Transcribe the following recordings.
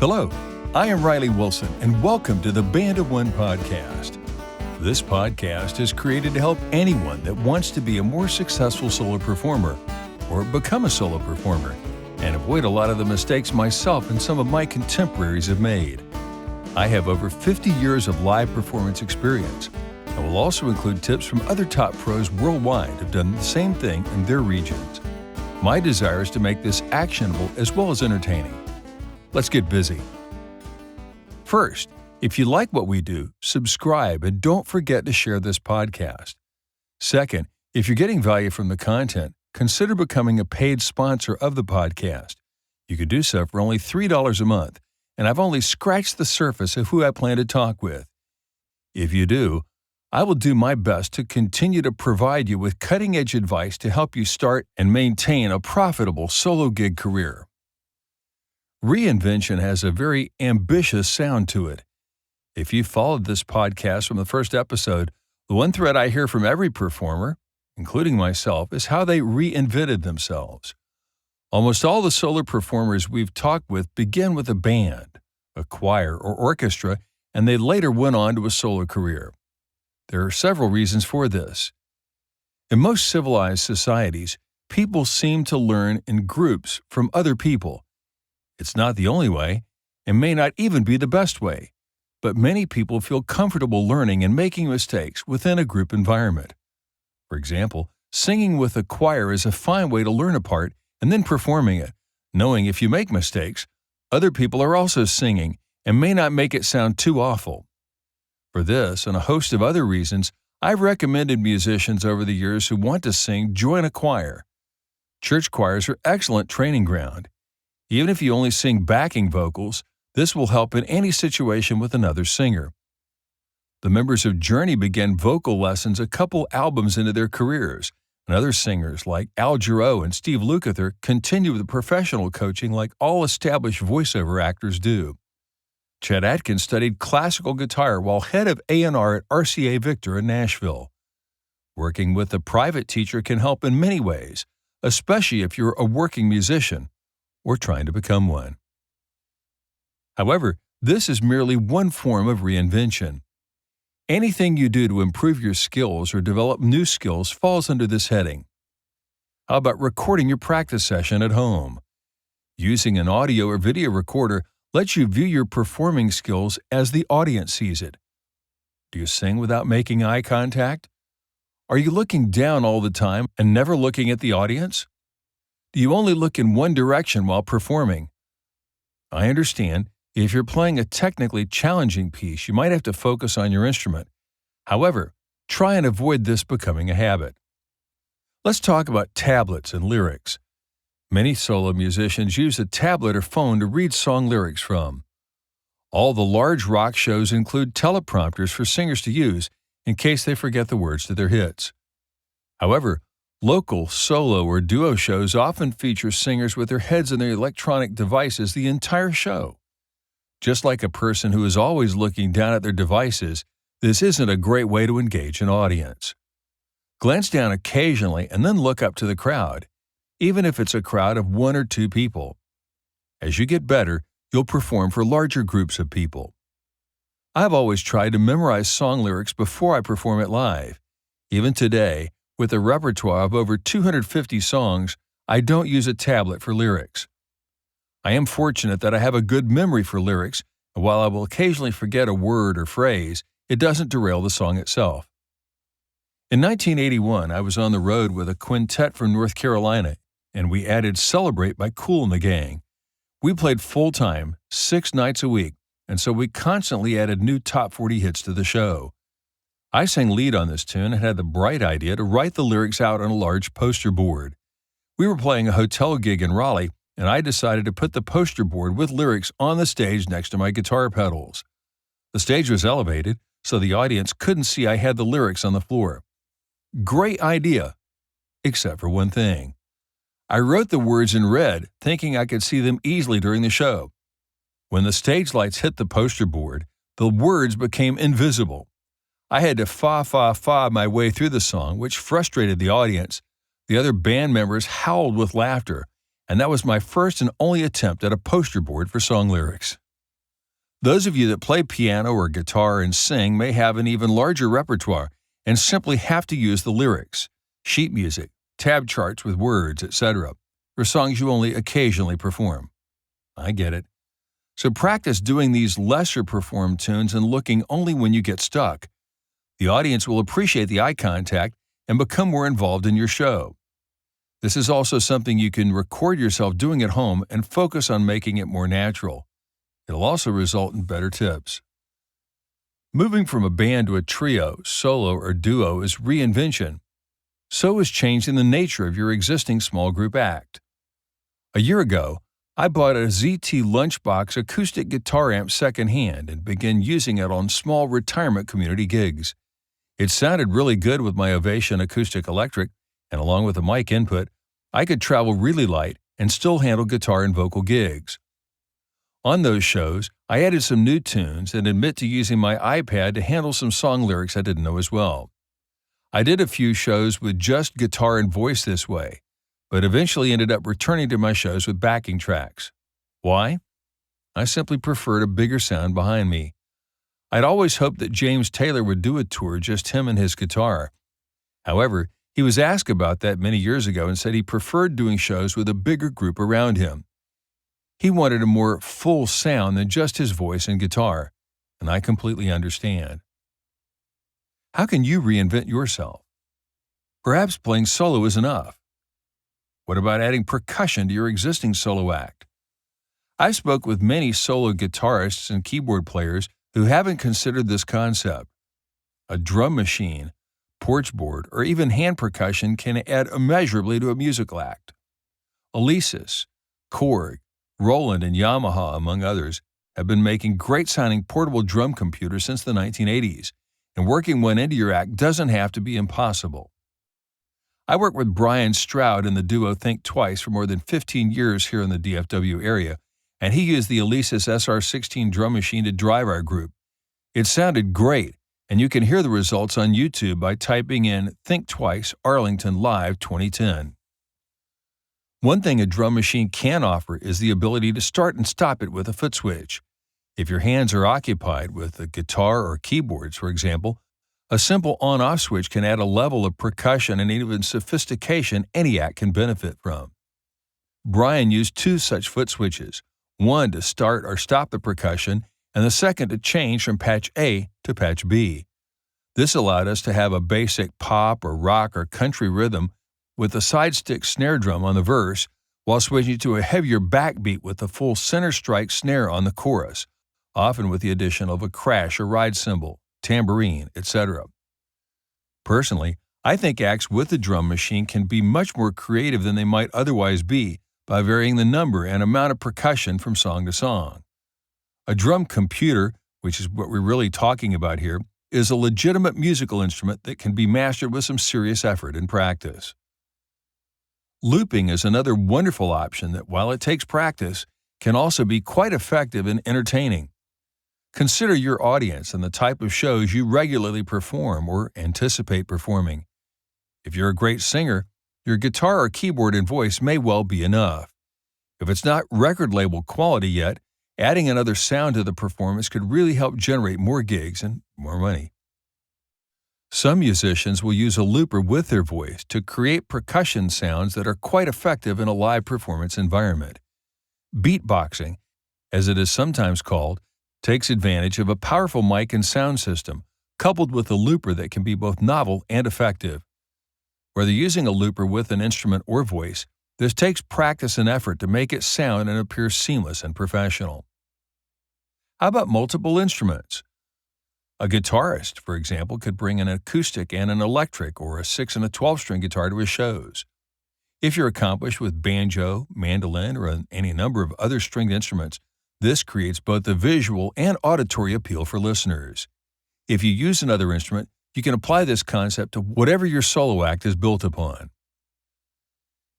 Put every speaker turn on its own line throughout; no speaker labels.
Hello, I am Riley Wilson, and welcome to the Band of One podcast. This podcast is created to help anyone that wants to be a more successful solo performer or become a solo performer and avoid a lot of the mistakes myself and some of my contemporaries have made. I have over 50 years of live performance experience and will also include tips from other top pros worldwide who have done the same thing in their regions. My desire is to make this actionable as well as entertaining. Let's get busy. First, if you like what we do, subscribe and don't forget to share this podcast. Second, if you're getting value from the content, consider becoming a paid sponsor of the podcast. You can do so for only $3 a month, and I've only scratched the surface of who I plan to talk with. If you do, I will do my best to continue to provide you with cutting-edge advice to help you start and maintain a profitable solo gig career. Reinvention has a very ambitious sound to it. If you followed this podcast from the first episode, the one thread I hear from every performer, including myself, is how they reinvented themselves. Almost all the solo performers we've talked with begin with a band, a choir, or orchestra, and they later went on to a solo career. There are several reasons for this. In most civilized societies, people seem to learn in groups from other people. It's not the only way, and may not even be the best way, but many people feel comfortable learning and making mistakes within a group environment. For example, singing with a choir is a fine way to learn a part and then performing it, knowing if you make mistakes, other people are also singing and may not make it sound too awful. For this and a host of other reasons, I've recommended musicians over the years who want to sing join a choir. Church choirs are excellent training ground. Even if you only sing backing vocals, this will help in any situation with another singer. The members of Journey began vocal lessons a couple albums into their careers, and other singers like Al Jarreau and Steve Lukather continue with professional coaching like all established voiceover actors do. Chet Atkins studied classical guitar while head of A&R at RCA Victor in Nashville. Working with a private teacher can help in many ways, especially if you're a working musician or trying to become one. However, this is merely one form of reinvention. Anything you do to improve your skills or develop new skills falls under this heading. How about recording your practice session at home? Using an audio or video recorder lets you view your performing skills as the audience sees it. Do you sing without making eye contact? Are you looking down all the time and never looking at the audience? Do you only look in one direction while performing? I understand if you're playing a technically challenging piece, you might have to focus on your instrument. However, try and avoid this becoming a habit. Let's talk about tablets and lyrics. Many solo musicians use a tablet or phone to read song lyrics from. All the large rock shows include teleprompters for singers to use in case they forget the words to their hits. However, local, solo, or duo shows often feature singers with their heads in their electronic devices the entire show. Just like a person who is always looking down at their devices, this isn't a great way to engage an audience. Glance down occasionally and then look up to the crowd, even if it's a crowd of 1 or 2 people. As you get better, you'll perform for larger groups of people. I've always tried to memorize song lyrics before I perform it live. Even today, with a repertoire of over 250 songs, I don't use a tablet for lyrics. I am fortunate that I have a good memory for lyrics, and while I will occasionally forget a word or phrase, it doesn't derail the song itself. In 1981, I was on the road with a quintet from North Carolina, and we added Celebrate by Kool and the Gang. We played full-time, 6 nights a week, and so we constantly added new top 40 hits to the show. I sang lead on this tune and had the bright idea to write the lyrics out on a large poster board. We were playing a hotel gig in Raleigh, and I decided to put the poster board with lyrics on the stage next to my guitar pedals. The stage was elevated, so the audience couldn't see I had the lyrics on the floor. Great idea, except for one thing. I wrote the words in red, thinking I could see them easily during the show. When the stage lights hit the poster board, the words became invisible. I had to fa my way through the song, which frustrated the audience. The other band members howled with laughter, and that was my first and only attempt at a poster board for song lyrics. Those of you that play piano or guitar and sing may have an even larger repertoire and simply have to use the lyrics, sheet music, tab charts with words, etc., for songs you only occasionally perform. I get it. So practice doing these lesser performed tunes and looking only when you get stuck. The audience will appreciate the eye contact and become more involved in your show. This is also something you can record yourself doing at home and focus on making it more natural. It'll also result in better tips. Moving from a band to a trio, solo, or duo is reinvention. So is changing the nature of your existing small group act. A year ago, I bought a ZT Lunchbox acoustic guitar amp secondhand and began using it on small retirement community gigs. It sounded really good with my Ovation acoustic electric, and along with the mic input, I could travel really light and still handle guitar and vocal gigs. On those shows, I added some new tunes and admit to using my iPad to handle some song lyrics I didn't know as well. I did a few shows with just guitar and voice this way, but eventually ended up returning to my shows with backing tracks. Why? I simply preferred a bigger sound behind me. I'd always hoped that James Taylor would do a tour just him and his guitar. However, he was asked about that many years ago and said he preferred doing shows with a bigger group around him. He wanted a more full sound than just his voice and guitar, and I completely understand. How can you reinvent yourself? Perhaps playing solo is enough. What about adding percussion to your existing solo act? I spoke with many solo guitarists and keyboard players who haven't considered this concept. A drum machine, porch board, or even hand percussion can add immeasurably to a musical act. Alesis, Korg, Roland, and Yamaha, among others, have been making great-sounding portable drum computers since the 1980s, and working one into your act doesn't have to be impossible. I worked with Brian Stroud in the duo Think Twice for more than 15 years here in the DFW area, and he used the Alesis SR16 drum machine to drive our group. It sounded great, and you can hear the results on YouTube by typing in Think Twice Arlington Live 2010. One thing a drum machine can offer is the ability to start and stop it with a foot switch. If your hands are occupied with a guitar or keyboards, for example, a simple on-off switch can add a level of percussion and even sophistication any act can benefit from. Brian used two such foot switches, one to start or stop the percussion, and the second to change from patch A to patch B. This allowed us to have a basic pop or rock or country rhythm with a side stick snare drum on the verse, while switching to a heavier backbeat with a full center strike snare on the chorus, often with the addition of a crash or ride cymbal, tambourine, etc. Personally, I think acts with the drum machine can be much more creative than they might otherwise be by varying the number and amount of percussion from song to song. A drum computer, which is what we're really talking about here, is a legitimate musical instrument that can be mastered with some serious effort and practice. Looping is another wonderful option that, while it takes practice, can also be quite effective and entertaining. Consider your audience and the type of shows you regularly perform or anticipate performing. If you're a great singer, your guitar or keyboard and voice may well be enough. If it's not record label quality yet, adding another sound to the performance could really help generate more gigs and more money. Some musicians will use a looper with their voice to create percussion sounds that are quite effective in a live performance environment. Beatboxing, as it is sometimes called, takes advantage of a powerful mic and sound system, coupled with a looper that can be both novel and effective. Whether using a looper with an instrument or voice, this takes practice and effort to make it sound and appear seamless and professional. How about multiple instruments? A guitarist, for example, could bring an acoustic and an electric or a 6 and a 12-string guitar to his shows. If you're accomplished with banjo, mandolin, or any number of other stringed instruments, this creates both a visual and auditory appeal for listeners. If you use another instrument, you can apply this concept to whatever your solo act is built upon.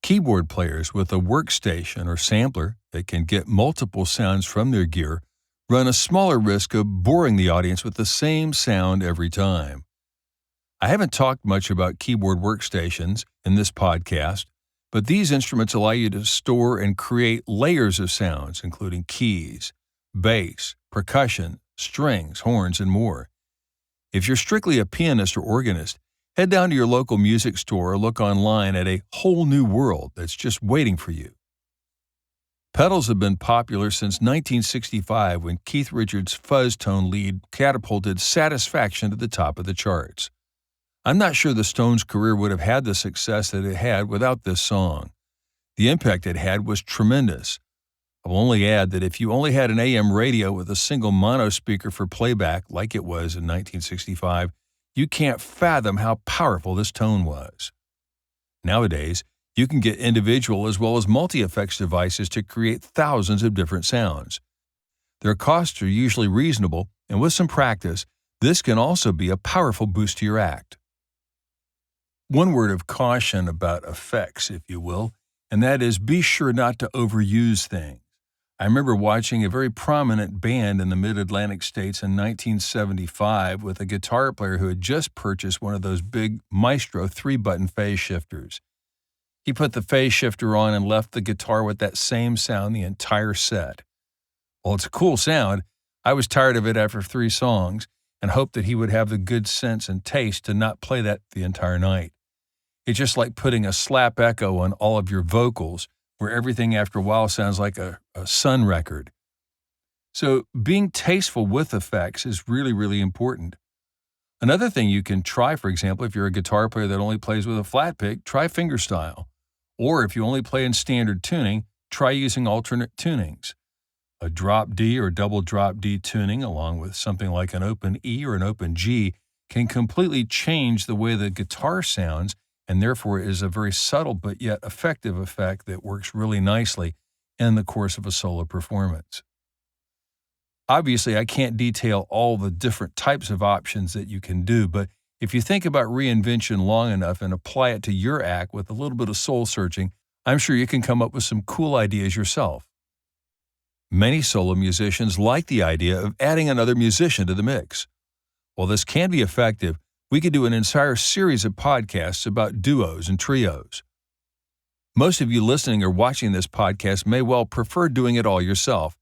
Keyboard players with a workstation or sampler that can get multiple sounds from their gear run a smaller risk of boring the audience with the same sound every time. I haven't talked much about keyboard workstations in this podcast, but these instruments allow you to store and create layers of sounds, including keys, bass, percussion, strings, horns, and more. If you're strictly a pianist or organist, head down to your local music store or look online at a whole new world that's just waiting for you. Pedals have been popular since 1965 when Keith Richards' fuzz tone lead catapulted Satisfaction to the top of the charts. I'm not sure the Stones' career would have had the success that it had without this song. The impact it had was tremendous. I'll only add that if you only had an AM radio with a single mono speaker for playback like it was in 1965, you can't fathom how powerful this tone was. Nowadays, you can get individual as well as multi-effects devices to create thousands of different sounds. Their costs are usually reasonable, and with some practice, this can also be a powerful boost to your act. One word of caution about effects, if you will, and that is be sure not to overuse things. I remember watching a very prominent band in the mid-Atlantic states in 1975 with a guitar player who had just purchased one of those big Maestro 3-button phase shifters. He put the phase shifter on and left the guitar with that same sound the entire set. Well, it's a cool sound. I was tired of it after 3 songs and hoped that he would have the good sense and taste to not play that the entire night. It's just like putting a slap echo on all of your vocals, where everything after a while sounds like a Sun record. So being tasteful with effects is really, really important. Another thing you can try, for example, if you're a guitar player that only plays with a flat pick, try fingerstyle. Or if you only play in standard tuning, try using alternate tunings. A drop D or double drop D tuning, along with something like an open E or an open G, can completely change the way the guitar sounds, and therefore is a very subtle but yet effective effect that works really nicely in the course of a solo performance. Obviously, I can't detail all the different types of options that you can do, but if you think about reinvention long enough and apply it to your act with a little bit of soul searching, I'm sure you can come up with some cool ideas yourself. Many solo musicians like the idea of adding another musician to the mix. While this can be effective, we could do an entire series of podcasts about duos and trios. Most of you listening or watching this podcast may well prefer doing it all yourself.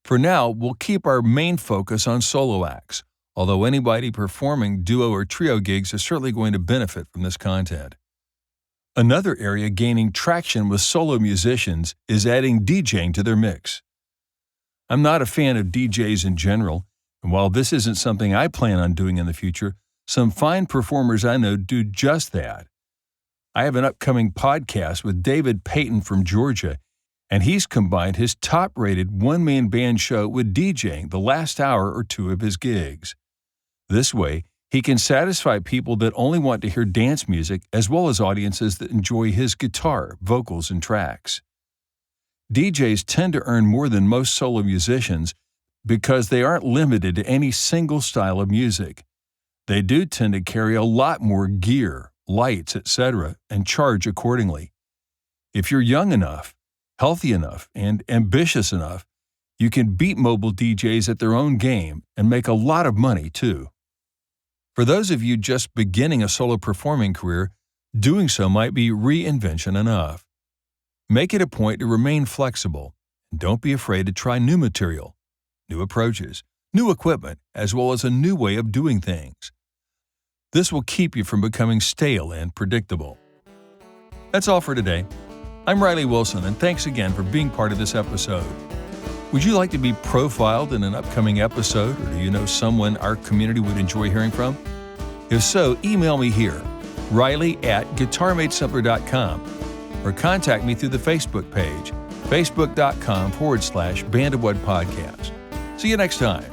For now, we'll keep our main focus on solo acts, although anybody performing duo or trio gigs is certainly going to benefit from this content. Another area gaining traction with solo musicians is adding DJing to their mix. I'm not a fan of DJs in general, and while this isn't something I plan on doing in the future, some fine performers I know do just that. I have an upcoming podcast with David Payton from Georgia, and he's combined his top-rated one-man band show with DJing the last hour or 2 of his gigs. This way, he can satisfy people that only want to hear dance music as well as audiences that enjoy his guitar, vocals, and tracks. DJs tend to earn more than most solo musicians because they aren't limited to any single style of music. They do tend to carry a lot more gear, lights, etc., and charge accordingly. If you're young enough, healthy enough, and ambitious enough, you can beat mobile DJs at their own game and make a lot of money, too. For those of you just beginning a solo performing career, doing so might be reinvention enough. Make it a point to remain flexible, and don't be afraid to try new material, new approaches, new equipment, as well as a new way of doing things. This will keep you from becoming stale and predictable. That's all for today. I'm Riley Wilson, and thanks again for being part of this episode. Would you like to be profiled in an upcoming episode, or do you know someone our community would enjoy hearing from? If so, email me here, riley@guitarmadesimpler.com, or contact me through the Facebook page, facebook.com/Band of Wood Podcast. See you next time.